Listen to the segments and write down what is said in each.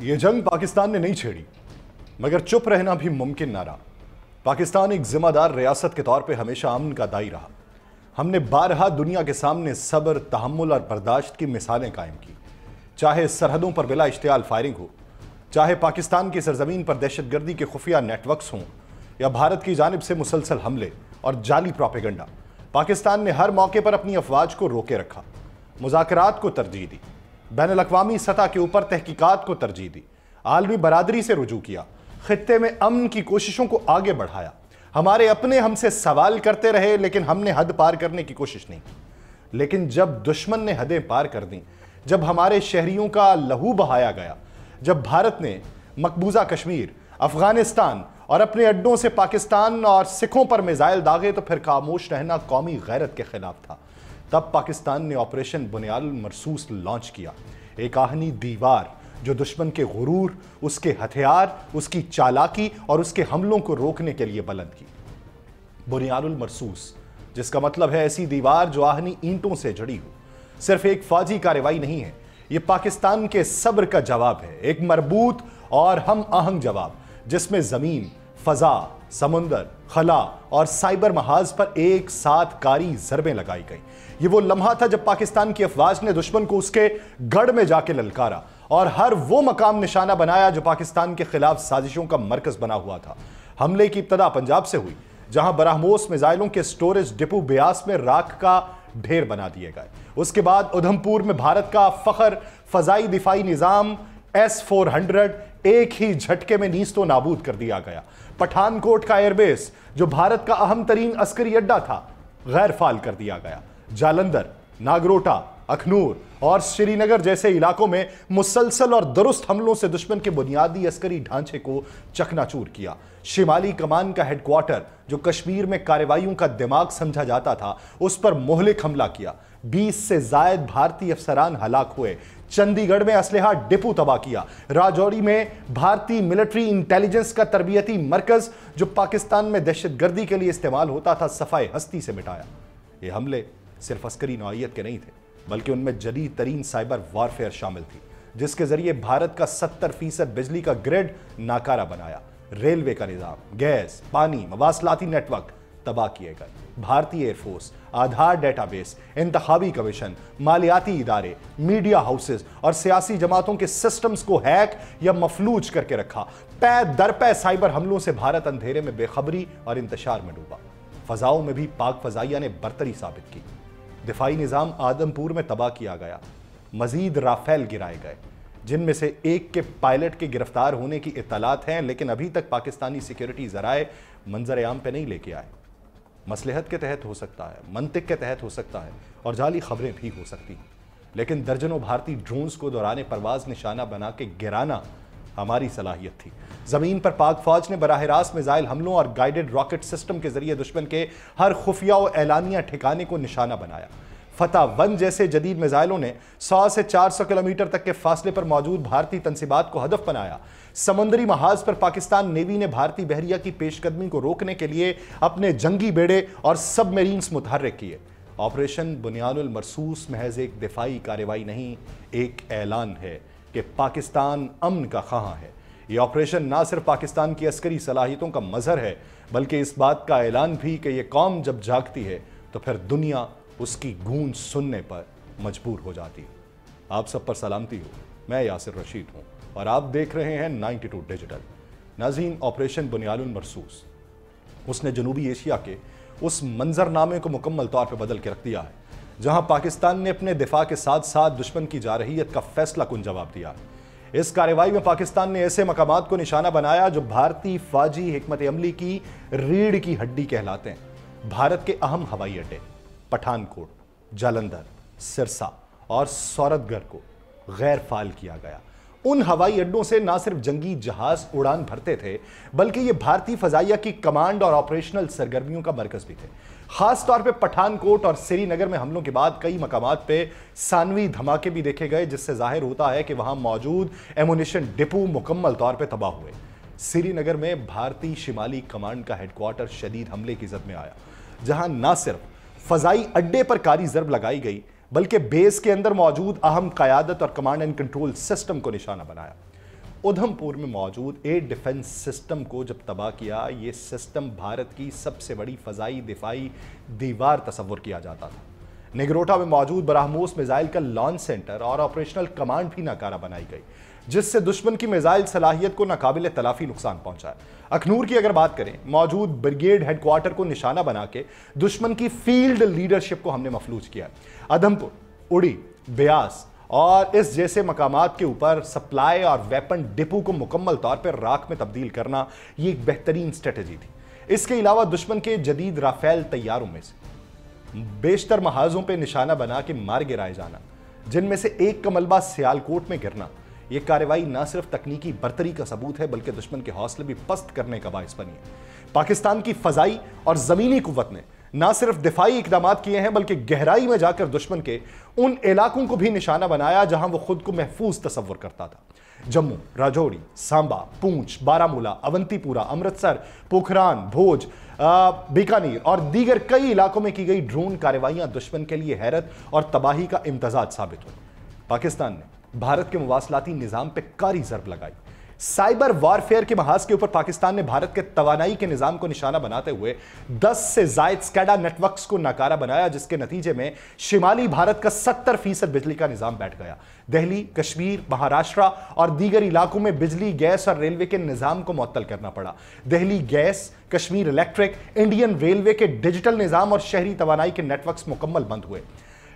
ये जंग पाकिस्तान ने नहीं छेड़ी, मगर चुप रहना भी मुमकिन ना रहा। पाकिस्तान एक जिम्मेदार रियासत के तौर पे हमेशा अमन का दाई रहा। हमने बारहा दुनिया के सामने सब्र, तहम्मुल और बर्दाश्त की मिसालें कायम की। चाहे सरहदों पर बिला इश्तियाल फायरिंग हो, चाहे पाकिस्तान की सरजमीन पर दहशतगर्दी के खुफिया नेटवर्क्स हों, या भारत की जानिब से मुसलसल हमले और जाली प्रोपेगेंडा, पाकिस्तान ने हर मौके पर अपनी अफवाज को रोके रखा, मुज़ाकरात को तरजीह दी, बैनुल-अक़वामी सतह के ऊपर तहकीकात को तरजीह दी, आलमी बरादरी से रुजू किया, खित्ते में अमन की कोशिशों को आगे बढ़ाया। हमारे अपने हमसे सवाल करते रहे, लेकिन हमने हद पार करने की कोशिश नहीं की। लेकिन जब दुश्मन ने हदें पार कर दी, जब हमारे शहरियों का लहू बहाया गया, जब भारत ने मकबूजा कश्मीर, अफगानिस्तान और अपने अड्डों से पाकिस्तान और सिखों पर मिसाइल दागे, तो फिर खामोश रहना कौमी गैरत के खिलाफ था। तब पाकिस्तान ने ऑपरेशन बुनियानुल मरसूस लॉन्च किया, एक आहनी दीवार जो दुश्मन के गुरूर, उसके हथियार, उसकी चालाकी और उसके हमलों को रोकने के लिए बुलंद की। बुनियानुल मरसूस, जिसका मतलब है ऐसी दीवार जो आहनी ईंटों से जड़ी हो, सिर्फ एक फौजी कार्रवाई नहीं है, यह पाकिस्तान के सब्र का जवाब है, एक मरबूत और हम आहंग जवाब, जिसमें जमीन, फजा, समुंदर, खला और साइबर महाज पर एक साथ कारी जरबें लगाई गई। ये वो लम्हा था जब पाकिस्तान की अफवाज ने दुश्मन को उसके गढ़ में जाके ललकारा और हर वो मकाम निशाना बनाया जो पाकिस्तान के खिलाफ साजिशों का मरकज बना हुआ था। हमले की इब्तदा पंजाब से हुई, जहां बराहमोस मिसाइलों के स्टोरेज डिपो ब्यास में राख का ढेर बना दिए गए। उसके बाद उधमपुर में भारत का फखर फजाई दिफाई निजाम S-400 एक ही झटके में नीस्तो नाबूद कर दिया गया। पठानकोट का एयरबेस, जो भारत का अहम तरीन अस्करी अड्डा था, गैर फाल कर दिया गया। जालंधर, नागरोटा, अखनूर और श्रीनगर जैसे इलाकों में मुसलसल और दुरुस्त हमलों से दुश्मन के बुनियादी अस्करी ढांचे को चकनाचूर किया। शिमाली कमान का हेडक्वार्टर, जो कश्मीर में कार्रवाइयों का दिमाग समझा जाता था, उस पर मोहलिक हमला किया। 20 से जायद भारतीय अफसरान हलाक हुए। चंडीगढ़ में असलहा डिपो तबाह किया। राजौरी में भारतीय मिलिट्री इंटेलिजेंस का तरबियती मरकज, जो पाकिस्तान में दहशतगर्दी के लिए इस्तेमाल होता था, सफाए हस्ती से मिटाया। ये हमले सिर्फ अस्करी नौइयत के नहीं थे, बल्कि उनमें जदीद तरीन साइबर वॉरफेयर शामिल थी, जिसके जरिए भारत का 70% बिजली का ग्रिड नाकारा बनाया। रेलवे का निजाम, गैस, पानी, मवासलाती नेटवर्क तबाह किए गए। भारतीय एयरफोर्स, आधार डेटाबेस, इंतखाबी कमीशन, मालियाती इदारे, मीडिया हाउसेस और सियासी जमातों के सिस्टम्स को हैक या मफलूज करके रखा। पै दर पै साइबर हमलों से भारत अंधेरे में बेखबरी और इंतशार में डूबा। फजाओं में भी पाक फजाइया ने बरतरी साबित की। दिफाई निजाम आदमपुर में तबाह किया गया। मजीद राफेल गिराए गए, जिनमें से एक के पायलट के गिरफ्तार होने की इत्तलात हैं, लेकिन अभी तक पाकिस्तानी सिक्योरिटी जराए मंजर आम पे नहीं लेके आए। मसलहत के तहत हो सकता है, मंतिक के तहत हो सकता है और जाली खबरें भी हो सकती हैं, लेकिन दर्जनों भारतीय ड्रोन्स को दौरान परवाज निशाना बना के गिराना हमारी सलाहियत थी। जमीन पर पाक फौज ने बराह रास्त मिसाइल हमलों और गाइडेड रॉकेट सिस्टम के जरिए दुश्मन के हर खुफिया और एलानिया ठिकाने को निशाना बनाया। फतह 1 जैसे जदीद मिसाइलों ने 100 से 400 किलोमीटर तक के फासले पर मौजूद भारतीय तंसीबात को हदफ बनाया। समुद्री महाज पर पाकिस्तान नेवी ने भारतीय बहरिया की पेशकदमी को रोकने के लिए अपने जंगी बेड़े और सबमरीन्स मुतहर्रिक किए। ऑपरेशन बुनियानुल मरसूस महज एक दिफाई कार्रवाई नहीं, एक ऐलान है कि पाकिस्तान अमन का ख़्वाह है। ये ऑपरेशन ना सिर्फ पाकिस्तान की अस्करी सलाहियतों का मजहर है, बल्कि इस बात का ऐलान भी कि ये कौम जब जागती है तो फिर दुनिया उसकी गूंज सुनने पर मजबूर हो जाती है। आप सब पर सलामती हो। मैं यासिर रशीद हूँ और आप देख रहे हैं 92 डिजिटल। नाज़रीन, ऑपरेशन बुनियानुल मरसूस, उसने जनूबी एशिया के उस मंजरनामे को मुकम्मल तौर पर बदल के रख दिया है, जहां पाकिस्तान ने अपने दिफा के साथ साथ दुश्मन की जारहियत का फैसला कुन जवाब दिया। इस कार्रवाई में पाकिस्तान ने ऐसे मकामात को निशाना बनाया जो भारतीय फौजी हिकमत अमली की रीढ़ की हड्डी कहलाते हैं। भारत के अहम हवाई अड्डे पठानकोट, जालंधर, सिरसा और सौरतगढ़ को गैर फाल किया गया। उन हवाई अड्डों से ना सिर्फ जंगी जहाज उड़ान भरते थे, बल्कि ये भारतीय फजाइया की कमांड और ऑपरेशनल सरगर्मियों का मरकज भी थे। खास तौर पे पठानकोट और श्रीनगर में हमलों के बाद कई मकामात पे सानवी धमाके भी देखे गए, जिससे जाहिर होता है कि वहां मौजूद एमुनिशन डिपो मुकम्मल तौर पे तबाह हुए। श्रीनगर में भारतीय शिमाली कमांड का हेडक्वार्टर शदीद हमले की जद में आया, जहां ना सिर्फ फजाई अड्डे पर कारी जरब लगाई गई, बल्कि बेस के अंदर मौजूद अहम क़यादत और कमांड एंड कंट्रोल सिस्टम को निशाना बनाया। उधमपुर में मौजूद एयर डिफेंस सिस्टम को जब तबाह किया, ये सिस्टम भारत की सबसे बड़ी फजाई दिफाई दीवार तस्वुर किया जाता था। निगरोटा में मौजूद ब्रह्मोस मिसाइल का लॉन्च सेंटर और ऑपरेशनल कमांड भी नाकारा बनाई गई, जिससे दुश्मन की मिसाइल सलाहियत को नाकाबिले तलाफी नुकसान पहुंचा है। अखनूर की अगर बात करें, मौजूद ब्रिगेड हेडक्वार्टर को निशाना बना के दुश्मन की फील्ड लीडरशिप को हमने मफलूज किया। अधमपुर, उड़ी, ब्यास और इस जैसे मकामात के ऊपर सप्लाई और वेपन डिपो को मुकम्मल तौर पर राख में तब्दील करना ये एक बेहतरीन स्ट्रेटजी थी। इसके अलावा दुश्मन के जदीद राफेल तैयारों में से बेशतर महाजों पे निशाना बना के मार गिराए जाना, जिनमें से एक का मलबा सियालकोट में गिरना, यह कार्रवाई न सिर्फ तकनीकी बर्तरी का सबूत है बल्कि दुश्मन के हौसले भी पस्त करने का बाइस बनी है। पाकिस्तान की फजाई और जमीनी कुव्वत ने न सिर्फ दिफाई इकदाम किए हैं बल्कि गहराई में जाकर दुश्मन के उन इलाकों को भी निशाना बनाया जहां वो खुद को महफूज तस्वुर करता था। जम्मू, राजौरी, सांबा, पूंछ, बारामूला, अवंतीपुरा, अमृतसर, पोखरान, भोज, बीकानेर और दीगर कई इलाकों में की गई ड्रोन कार्रवाइयां दुश्मन के लिए हैरत और तबाही का इम्तजाज साबित हुई। पाकिस्तान ने भारत के मुवासलाती निजाम पर कारी जरब लगाई। साइबर वॉरफेयर के महाज के ऊपर पाकिस्तान ने भारत के तवानाई के निजाम को निशाना बनाते हुए 10 से जायद स्कैडा नेटवर्क्स को नाकारा बनाया, जिसके नतीजे में शिमाली भारत का 70% बिजली का निजाम बैठ गया। दिल्ली, कश्मीर, महाराष्ट्र और दीगर इलाकों में बिजली, गैस और रेलवे के निजाम को मुअत्तल करना पड़ा। Delhi gas, Kashmir electric, Indian railway के डिजिटल निजाम और शहरी तवानाई के नेटवर्क्स मुकम्मल बंद हुए।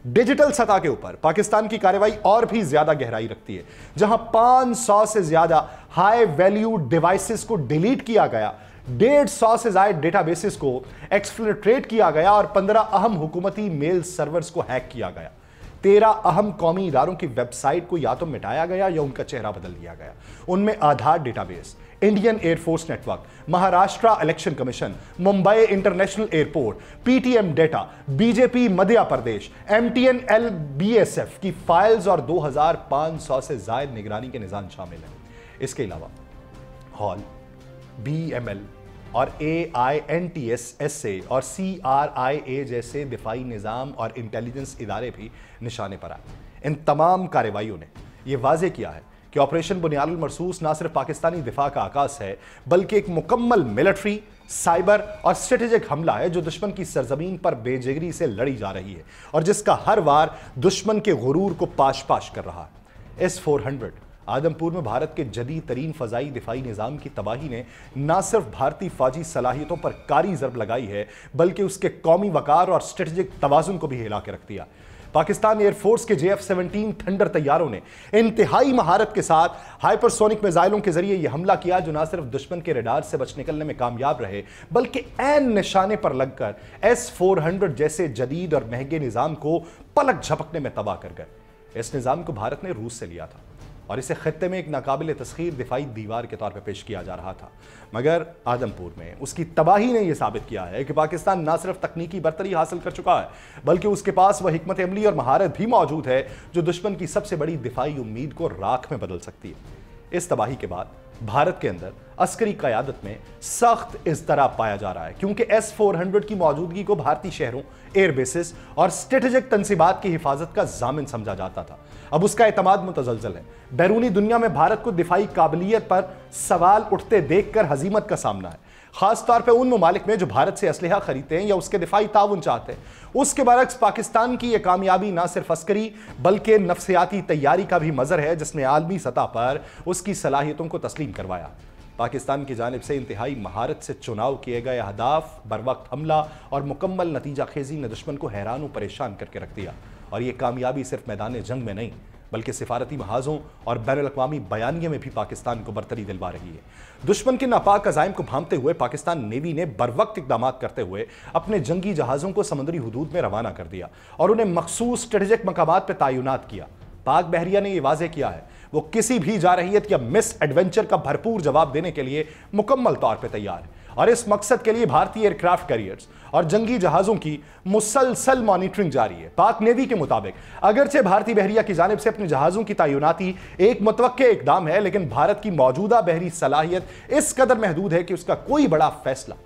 डिजिटल सतह के ऊपर पाकिस्तान की कार्रवाई और भी ज्यादा गहराई रखती है, जहां 500 से ज्यादा हाई वैल्यू डिवाइसेस को डिलीट किया गया, 150 से ज्यादा डेटाबेसेस को एक्सफिल्ट्रेट किया गया और 15 अहम हुकूमती मेल सर्वर्स को हैक किया गया। 13 अहम कौमी इदारों की वेबसाइट को या तो मिटाया गया या उनका चेहरा बदल दिया गया। उनमें Aadhaar database, Indian Air Force network, Maharashtra Election Commission, Mumbai International Airport, PTM data, BJP Madhya Pradesh, MTNL BSF की फाइल्स और 2500 से ज्यादा निगरानी के निजाम शामिल हैं। इसके अलावा हॉल, बीएमएल और AINTSSA और CRIA जैसे दिफाई निजाम और इंटेलिजेंस इदारे भी निशाने पर आए। इन तमाम कार्रवाइयों ने यह वाज़ेह किया है कि ऑपरेशन बुनियादुल मरसूस न सिर्फ पाकिस्तानी दिफा का आकाश है बल्कि एक मुकम्मल मिलिट्री, साइबर और स्ट्रेटेजिक हमला है जो दुश्मन की सरजमीन पर बेजिगरी से लड़ी जा रही है और जिसका हर वार दुश्मन के गुरूर को पाश पाश कर रहा है। S-400 आदमपुर में भारत के जदीद तरीन फजाई दिफाई निज़ाम की तबाही ने न सिर्फ भारतीय फौजी सलाहियतों पर कारी ज़रब लगाई है बल्कि उसके कौमी वकार और स्ट्रेटेजिक तवाज़ुन को भी हिला के रख दिया। पाकिस्तान एयरफोर्स के JF-17 थंडर तैयारों ने इंतहाई महारत के साथ हाइपरसोनिक मिसाइलों के जरिए यह हमला किया जो न सिर्फ दुश्मन के रडार से बच निकलने में कामयाब रहे बल्कि ऐन निशाने पर लगकर S-400 जैसे जदीद और महंगे निज़ाम को पलक झपकने में तबाह कर गए। इस निज़ाम को भारत ने रूस से लिया था और इसे खत्ते में एक नाकाबिले तस्खीर दिफाई दीवार के तौर पर पेश किया जा रहा था, मगर आदमपुर में उसकी तबाही ने यह साबित किया है कि पाकिस्तान न सिर्फ तकनीकी बर्तरी हासिल कर चुका है बल्कि उसके पास वह हिकमत अमली और महारत भी मौजूद है जो दुश्मन की सबसे बड़ी दिफाई उम्मीद को राख में बदल सकती है। इस तबाही के बाद भारत के अंदर अस्करी क़यादत में सख्त इज़्तिराब पाया जा रहा है क्योंकि S-400 की मौजूदगी को भारतीय शहरों, एयरबेसेस और स्ट्रेटेजिक तंसीबात की हिफाजत का जामिन समझा जाता था। अब उसका एतमाद मुतज़लज़ल है। बैरूनी दुनिया में भारत को दिफाई काबिलियत पर सवाल उठते देखकर हजीमत का सामना है, खास तौर पे उन ममालिक में जो भारत से असलहा खरीदते हैं या उसके दिफाई ताउन चाहते हैं। उसके बरक्स पाकिस्तान की यह कामयाबी ना सिर्फ अस्करी बल्कि नफ्सियाती तैयारी का भी मज़र है जिसने आलमी सतह पर उसकी सलाहियतों को तस्लीम करवाया। पाकिस्तान की जानिब से इंतहाई महारत से चुनाव किए गए अहदाफ, बर वक्त हमला और मुकम्मल नतीजा खेजी ने दुश्मन को हैरान और परेशान करके रख दिया और यह कामयाबी सिर्फ मैदान जंग में नहीं बल्कि सिफारती महाजों और बैनुल-अक़वामी बयानिए में भी पाकिस्तान को बरतरी दिलवा रही है। दुश्मन के नापाक अज़ाइम को भांपते हुए पाकिस्तान नेवी ने बर वक्त इक़दाम करते हुए अपने जंगी जहाज़ों को समुद्री हुदूद में रवाना कर दिया और उन्हें मखसूस स्ट्रेटेजिक मकामात पर तैनात किया। पाक बहरिया ने यह वाज़ेह किया है वो किसी भी जारहियत या मिस एडवेंचर का भरपूर जवाब देने के लिए मुकम्मल तौर पर तैयार है और इस मकसद के लिए भारतीय एयरक्राफ्ट कैरियर्स और जंगी जहाज़ों की मुसलसल मॉनिटरिंग जारी है। पाक नेवी के मुताबिक अगरचे भारतीय बहरिया की जानिब से अपने जहाज़ों की तैनाती एक मुतवक्के इक़दाम है, लेकिन भारत की मौजूदा बहरी सलाहियत इस कदर महदूद है कि उसका कोई बड़ा फैसला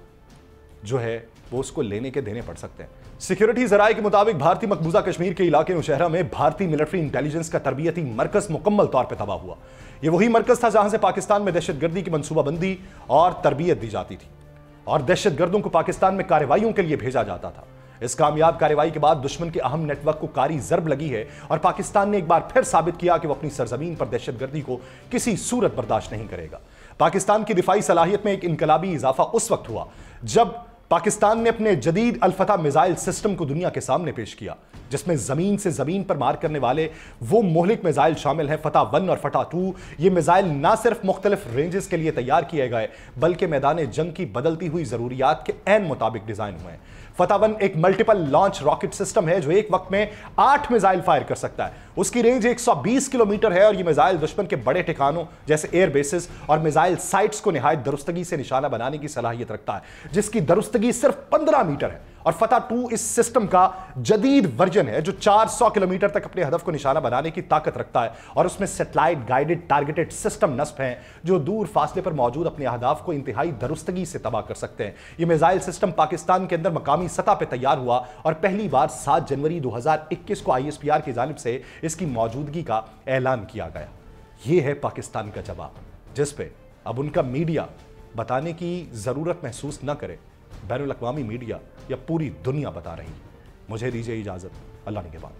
जो है वो उसको लेने के देने पड़ सकते हैं। सिक्योरिटी जराये के मुताबिक भारतीय मकबूजा कश्मीर के इलाके नौशहरा में भारतीय मिलिट्री इंटेलिजेंस का तरबियती मरकज मुकम्मल तौर पर तबाह हुआ। यह वही मरकज था जहां से पाकिस्तान में दहशतगर्दी की मंसूबाबंदी और तरबियत दी जाती थी और दहशतगर्दों को पाकिस्तान में कार्रवाइयों के लिए भेजा जाता था। इस कामयाब कार्रवाई के बाद दुश्मन के अहम नेटवर्क को कारी जरब लगी है और पाकिस्तान ने एक बार फिर साबित किया कि वो अपनी सरजमीन पर दहशतगर्दी को किसी सूरत बर्दाश्त नहीं करेगा। पाकिस्तान की दिफाई सलाहियत में एक इनकलाबी इजाफा उस वक्त हुआ जब पाकिस्तान ने अपने जदीद अल-फतह मिसाइल सिस्टम को दुनिया के सामने पेश किया, जिसमें जमीन से जमीन पर मार करने वाले वो मोहलिक मिसाइल शामिल हैं फतह 1 और फतह 2। ये मिसाइल ना सिर्फ मुख्तलिफ रेंजेस के लिए तैयार किए गए बल्कि मैदान जंग की बदलती हुई जरूरियात के ऐन मुताबिक डिजाइन हुए हैं। फतह 1 एक मल्टीपल लॉन्च रॉकेट सिस्टम है जो एक वक्त में 8 मिसाइल फायर कर सकता है। उसकी रेंज 120 किलोमीटर है और यह मिसाइल दुश्मन के बड़े ठिकानों जैसे एयर बेसिस और मिसाइल साइट्स को निहायत दुरुस्तगी से निशाना बनाने की सलाहियत रखता है, जिसकी दुरुस्तगी सिर्फ 15 मीटर है। और फतह 2 इस सिस्टम का जदीद वर्जन है जो 400 किलोमीटर तक अपने हदफ को निशाना बनाने की ताकत रखता है और उसमें सैटेलाइट गाइडेड टारगेटेड सिस्टम नस्ब हैं जो दूर फासले पर मौजूद अपने अहदाफ को इंतहाई दुरुस्तगी से तबाह कर सकते हैं। यह मिसाइल सिस्टम पाकिस्तान के अंदर मकामी सतह पर तैयार हुआ और पहली बार 7 जनवरी 2021 को ISPR की जानिब से इसकी मौजूदगी का ऐलान किया गया। यह है पाकिस्तान का जवाब, जिस पे अब उनका मीडिया बताने की जरूरत महसूस न करे, बैनुल अक़वामी मीडिया या पूरी दुनिया बता रही है। मुझे दीजिए इजाजत, अल्लाह निगहबान।